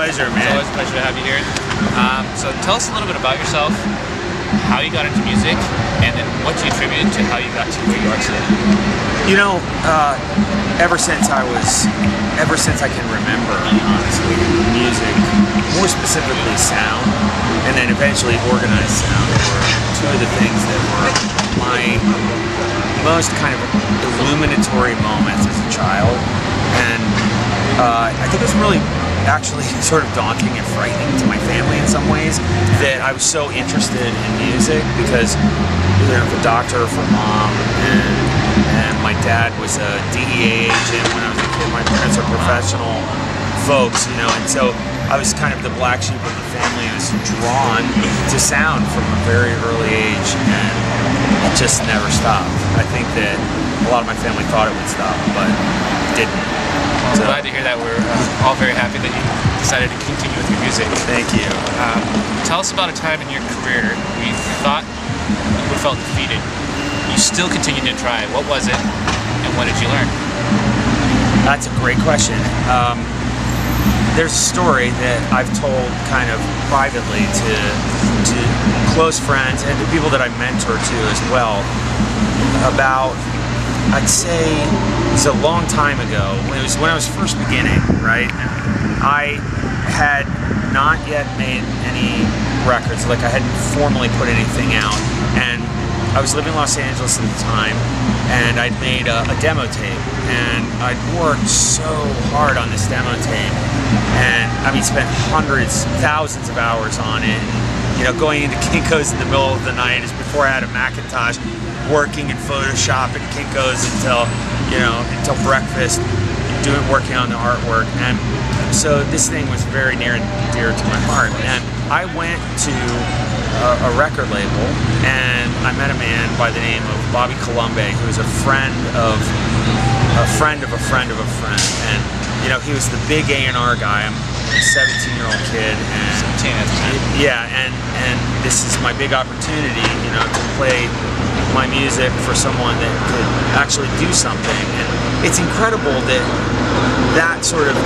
pleasure, man. It's always a pleasure to have you here. So tell us a little bit about yourself, how you got into music, and then what you attribute to how you got to where you are today. You know, ever since I can remember, honestly, music, more specifically sound, and then eventually organized sound, were two of the things that were my most kind of illuminatory moments as a child. And I think it was really actually sort of daunting and frightening to my family in some ways that I was so interested in music, because the doctor for mom and my dad was a DEA agent when I was a kid. My parents are professional folks, you know, and so I was kind of the black sheep of the family. I was drawn to sound from a very early age, and it just never stopped. I think that a lot of my family thought it would stop, but it didn't. I'm glad to hear that. We're all very happy that you decided to continue with your music. Thank you. Tell us about a time in your career where you thought you felt defeated. You still continued to try. What was it, and what did you learn? That's a great question. There's a story that I've told kind of privately to close friends and to people that I mentor to as well about, I'd say it's a long time ago. It was when I was first beginning, right? I had not yet made any records, like I hadn't formally put anything out, and I was living in Los Angeles at the time, and I'd made a demo tape, and I'd worked so hard on this demo tape, and I mean spent hundreds, thousands of hours on it. You know, going into Kinko's in the middle of the night is before I had a Macintosh, working in Photoshop at Kinko's until breakfast, working on the artwork. And so this thing was very near and dear to my heart. And I went to a record label, and I met a man by the name of Bobby Colombe, who was a friend of a friend of a friend of a friend. And you know, he was the big A&R guy. I'm a 17-year-old kid, and yeah, and this is my big opportunity, you know, to play my music for someone that could actually do something. And it's incredible that that sort of,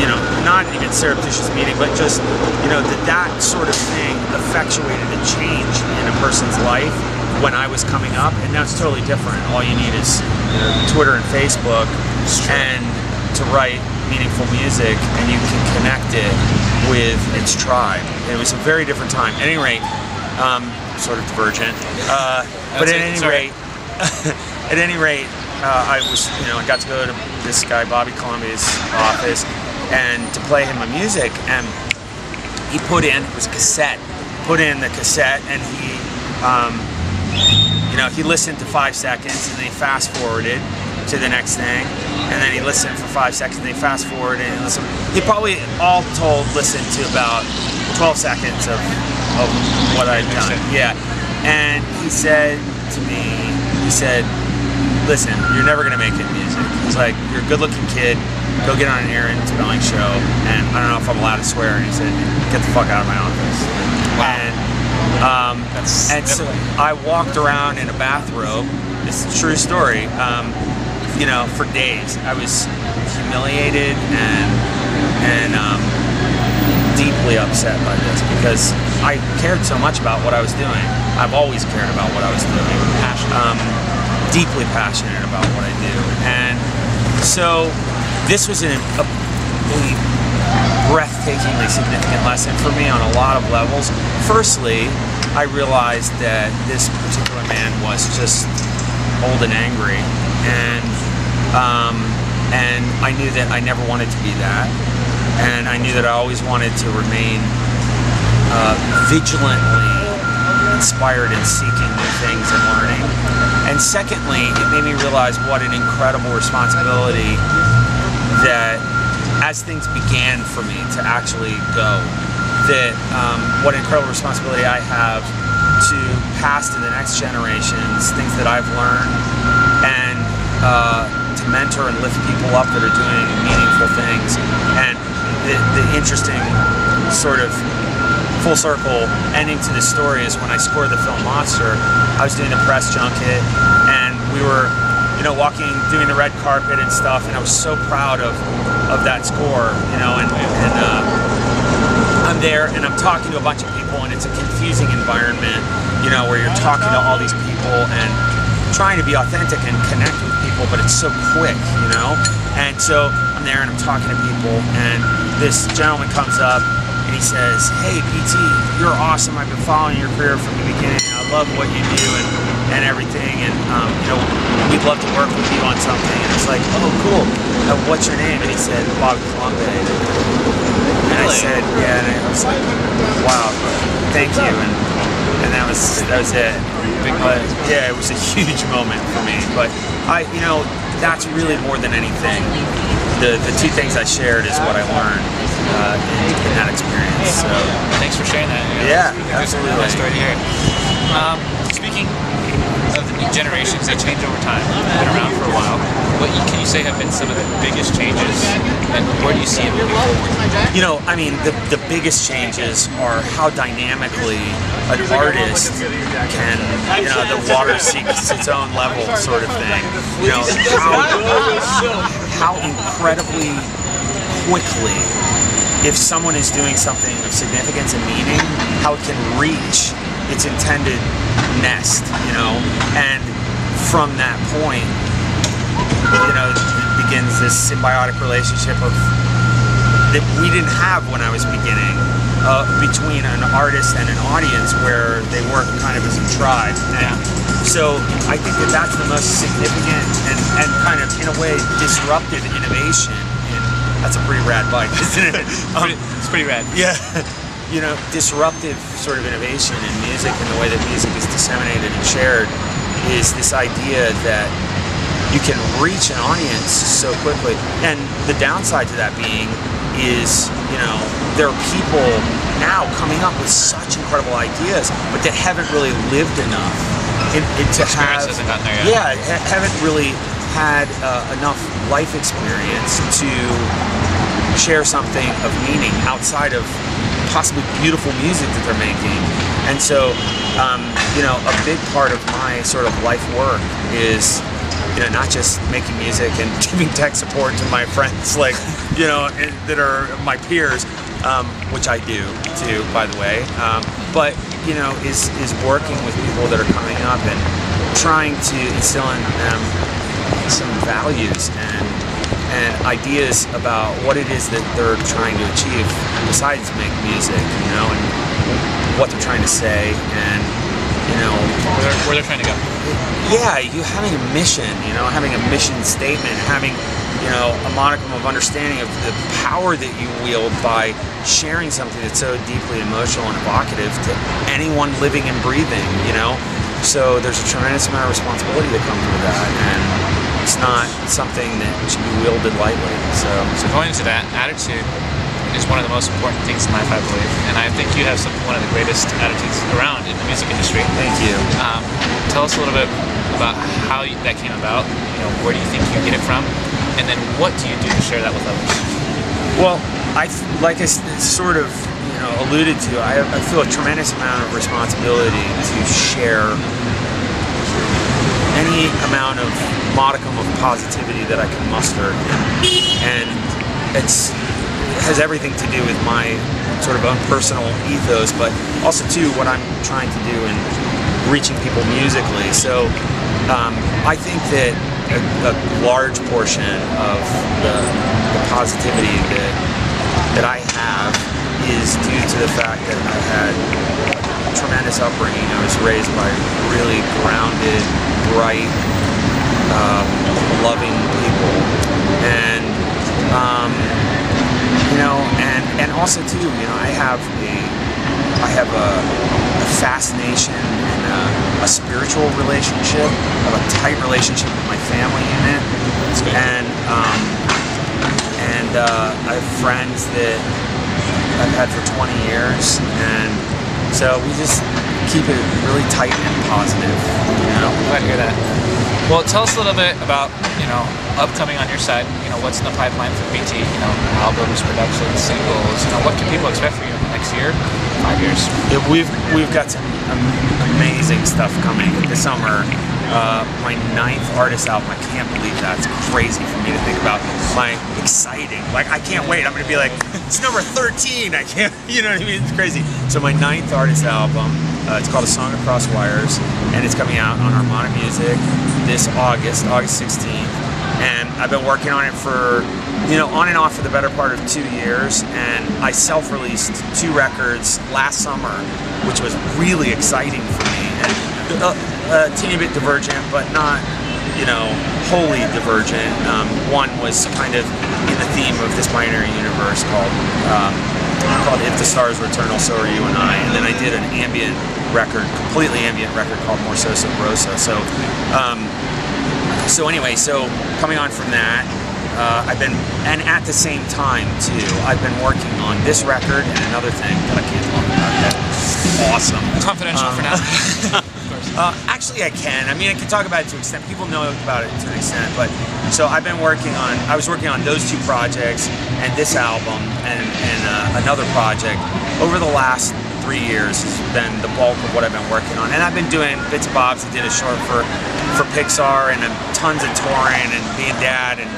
you know, not even surreptitious meeting, but just, you know, that sort of thing effectuated a change in a person's life when I was coming up, and now it's totally different. All you need is Twitter and Facebook and to write meaningful music, and you can connect it with its tribe. It was a very different time. At any rate, sort of divergent, but at any rate, I was, you know, I got to go to this guy Bobby Colombe's office and to play him my music, and he put in, it was cassette, put in the cassette, and he, you know, he listened to 5 seconds, and then he fast forwarded to the next thing, and then he listened for 5 seconds, and then he fast forwarded and listened. He probably all told listened to about 12 seconds of what I'd done. Yeah, and he said to me, he said, listen, you're never gonna make it in music. He's like, you're a good-looking kid, go get on an Aaron Spelling show, and I don't know if I'm allowed to swear, and he said, get the fuck out of my office. Wow. And so I walked around in a bathrobe, it's a true story, you know, for days. I was humiliated and deeply upset by this, because I cared so much about what I was doing. I've always cared about what I was doing. Deeply passionate about what I do. And so this was a breathtakingly significant lesson for me on a lot of levels. Firstly, I realized that this particular man was just old and angry, and I knew that I never wanted to be that, and I knew that I always wanted to remain vigilantly inspired and seeking new things and learning. And secondly, it made me realize what an incredible responsibility that, as things began for me to actually go, that what an incredible responsibility I have to pass to the next generations things that I've learned, and to mentor and lift people up that are doing meaningful things. And the interesting sort of full circle ending to this story is when I scored the film Monster, I was doing the press junket, and we were, you know, doing the red carpet and stuff, and I was so proud of that score, you know, and I'm there and I'm talking to a bunch of people, and it's a confusing environment, you know, where you're talking to all these people and trying to be authentic and connect with people, but it's so quick, you know? And so I'm there and I'm talking to people, and this gentleman comes up and he says, "Hey, PT, you're awesome. I've been following your career from the beginning. I love what you do and everything, and you know, we'd love to work with you on something." And it's like, "Oh, cool. What's your name?" And he said, "Bob Colombe." And I said, "Yeah," and I was like, "Wow, thank you." And that was it. But yeah, it was a huge moment for me. But you know, that's really more than anything. The two things I shared is what I learned in that experience. So thanks for sharing that. Yeah, absolutely. Nice story to hear. Speaking of the new generations, they change over time. They've been around for a while. What can you say have been some of the biggest changes, and where do you see it moving forward? You know, I mean, the biggest changes are how dynamically an artist can, you know, the water seeks its own level sort of thing. You know, how incredibly quickly, if someone is doing something of significance and meaning, how it can reach its intended nest, you know, and from that point, you know, begins this symbiotic relationship of that we didn't have when I was beginning, between an artist and an audience, where they work kind of as a tribe. And so I think that that's the most significant and kind of, in a way, disruptive innovation. That's a pretty rad bike, isn't it? It's pretty rad. Yeah. You know, disruptive sort of innovation in music and the way that music is disseminated and shared is this idea that you can reach an audience so quickly. And the downside to that being is, you know, there are people now coming up with such incredible ideas, but that haven't really lived enough to have, hasn't gotten there yet. yeah, haven't really had enough life experience to share something of meaning outside of possibly beautiful music that they're making. And so, you know, a big part of my sort of life work is, you know, not just making music and giving tech support to my friends, like, you know, that are my peers, which I do too, by the way, but, you know, is working with people that are coming up and trying to instill in them some values and ideas about what it is that they're trying to achieve besides make music, you know, and what they're trying to say, and, you know, where they're trying to go. Yeah, you having a mission, you know, having a mission statement, having, you know, a modicum of understanding of the power that you wield by sharing something that's so deeply emotional and evocative to anyone living and breathing, you know. So there's a tremendous amount of responsibility that comes with that, and it's not something that should be wielded lightly. So going into that, attitude is one of the most important things in life, I believe, and I think you have one of the greatest attitudes around in the music industry. Thank you. Tell us a little bit about how that came about. You know, where do you think you get it from, and then what do you do to share that with others? Well, like I sort of, you know, alluded to, I feel a tremendous amount of responsibility to share any amount of modicum of positivity that I can muster, and it has everything to do with my sort of own personal ethos, but also too what I'm trying to do in reaching people musically. So I think that a large portion of the positivity that I have is due to the fact that I had a tremendous upbringing. I was raised by really grounded, bright, loving people, and you know, and also too, you know, I have a fascination and a spiritual relationship. I have a tight relationship with my family in it, and I have friends that I've had for 20 years, and so we just keep it really tight and positive, you know. Glad to hear that. Well, tell us a little bit about, you know, upcoming on your side. You know, what's in the pipeline for BT? You know, albums, productions, singles. You know, what can people expect from you next year, 5 years? Yeah, we've got some amazing stuff coming this summer. my 9th artist album. I can't believe that. It's crazy for me to think about. Exciting. Like, I can't wait. I'm going to be like, it's number 13. I can't, you know what I mean? It's crazy. So my 9th artist album, it's called A Song Across Wires, and it's coming out on Armada Music this August 16th. And I've been working on it for, on and off for the better part of 2 years, and I self-released 2 records last summer, which was really exciting for me. And a teeny bit divergent, but not, wholly divergent. One was kind of in the theme of this binary universe called If the Stars Were Eternal, So Are You and I. And then I did an ambient record, completely ambient record called Morso Sabroso. So anyway, coming on from that, and at the same time too, I've been working on this record and another thing that I can't talk about yet. Awesome. Confidential for now. Actually, I can. I mean, I can talk about it to an extent. People know about it to an extent, but so I was working on those 2 projects and this album and another project over the last 3 years has been the bulk of what I've been working on. And I've been doing bits and bobs. I did a short for Pixar and tons of touring and being dad and,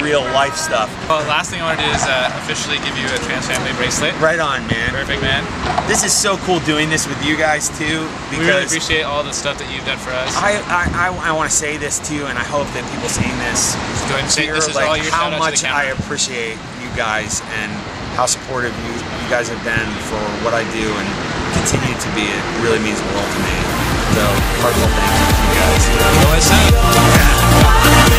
real life stuff. Well, the last thing I want to do is officially give you a TranceFamily bracelet. Right on, man. Perfect, man. This is so cool doing this with you guys too. Because we really appreciate all the stuff that you've done for us. I want to say this too, and I hope that people seeing this go ahead and say this is like all your how shout out much to the camera. I appreciate you guys and how supportive you guys have been for what I do and continue to be. It really means the world to me. So, heartfelt thank you to you guys. Go ahead,